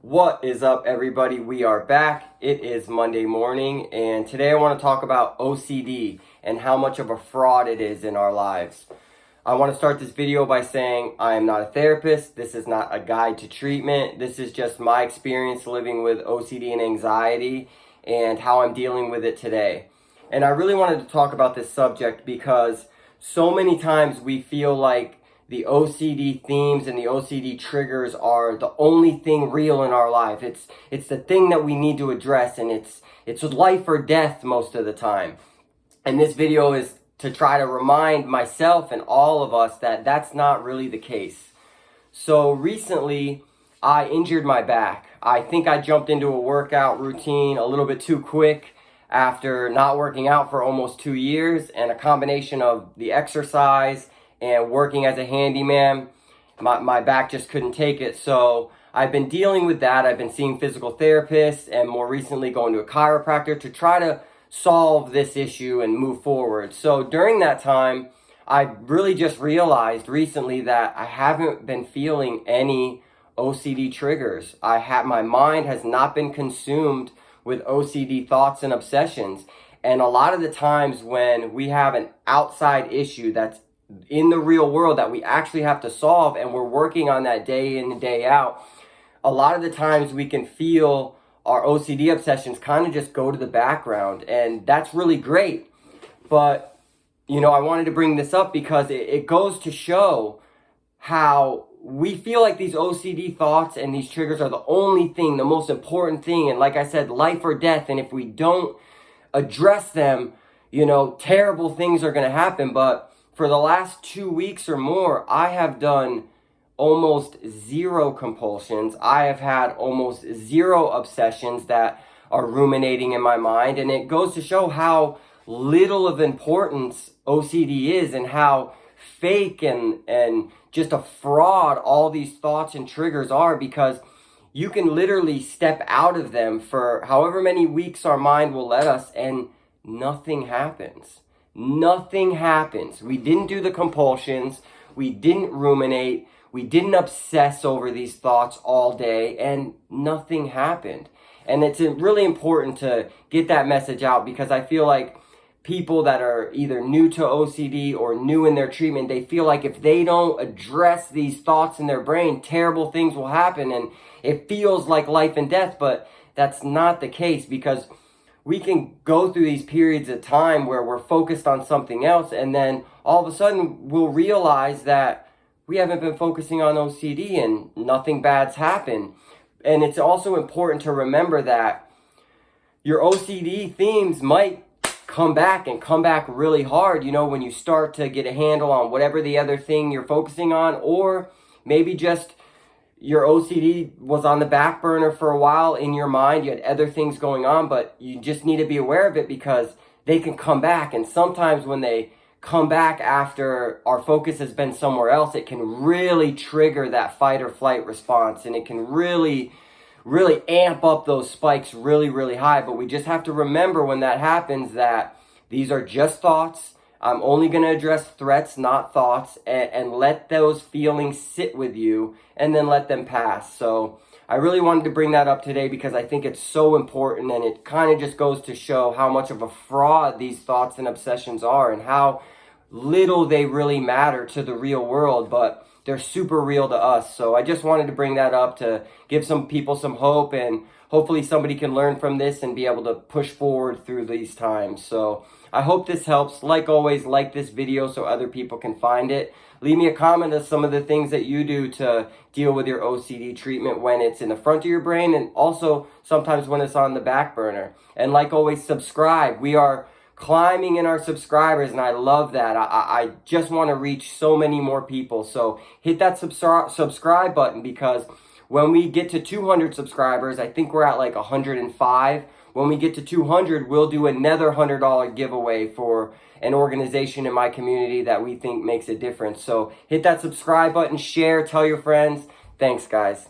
What is up, everybody? We are back. It is Monday morning, and today I want to talk about OCD and how much of a fraud it is in our lives. I want to start this video by saying I am not a therapist. This is not a guide to treatment. This is just my experience living with OCD and anxiety and how I'm dealing with it today. And I really wanted to talk about this subject because so many times we feel like the OCD themes and the OCD triggers are the only thing real in our life. It's the thing that we need to address, and it's life or death most of the time. And this video is to try to remind myself and all of us that that's not really the case. So recently, I injured my back. I think I jumped into a workout routine a little bit too quick after not working out for almost 2 years, and a combination of the exercise and working as a handyman, my back just couldn't take it. So I've been dealing with that. I've been seeing physical therapists and more recently going to a chiropractor to try to solve this issue and move forward. So during that time, I really just realized recently that I haven't been feeling any OCD triggers. My mind has not been consumed with OCD thoughts and obsessions. And a lot of the times when we have an outside issue that's in the real world that we actually have to solve, and we're working on that day in and day out, a lot of the times we can feel our OCD obsessions kind of just go to the background, and that's really great. But I wanted to bring this up because it goes to show how we feel like these OCD thoughts and these triggers are the only thing, the most important thing, and like I said, life or death. And if we don't address them, terrible things are going to happen. But for the last 2 weeks or more, I have done almost zero compulsions. I have had almost zero obsessions that are ruminating in my mind. And it goes to show how little of importance OCD is, and how fake and just a fraud all these thoughts and triggers are, because you can literally step out of them for however many weeks our mind will let us, and nothing happens. Nothing happens. We didn't do the compulsions. We didn't ruminate. We didn't obsess over these thoughts all day, and nothing happened. And it's really important to get that message out, because I feel like people that are either new to OCD or new in their treatment, they feel like if they don't address these thoughts in their brain, terrible things will happen, and it feels like life and death. But that's not the case, because we can go through these periods of time where we're focused on something else, and then all of a sudden we'll realize that we haven't been focusing on OCD and nothing bad's happened. And it's also important to remember that your OCD themes might come back, and come back really hard, when you start to get a handle on whatever the other thing you're focusing on, or maybe just your OCD was on the back burner for a while in your mind. You had other things going on, but you just need to be aware of it, because they can come back. And sometimes when they come back after our focus has been somewhere else, it can really trigger that fight or flight response, and it can really amp up those spikes really, really high. But we just have to remember when that happens that these are just thoughts. I'm only going to address threats, not thoughts, and let those feelings sit with you, and then let them pass. So I really wanted to bring that up today because I think it's so important, and it kind of just goes to show how much of a fraud these thoughts and obsessions are, and how little they really matter to the real world, but they're super real to us. So I just wanted to bring that up to give some people some hope, and hopefully somebody can learn from this and be able to push forward through these times. So I hope this helps. Like always, like this video so other people can find it. Leave me a comment of some of the things that you do to deal with your OCD treatment when it's in the front of your brain, and also sometimes when it's on the back burner. And like always, subscribe. We are climbing in our subscribers, and I love that. I just want to reach so many more people. So hit that subscribe button, because when we get to 200 subscribers, I think we're at like 105. When we get to 200, we'll do another $100 giveaway for an organization in my community that we think makes a difference. So hit that subscribe button, share, tell your friends. Thanks, guys.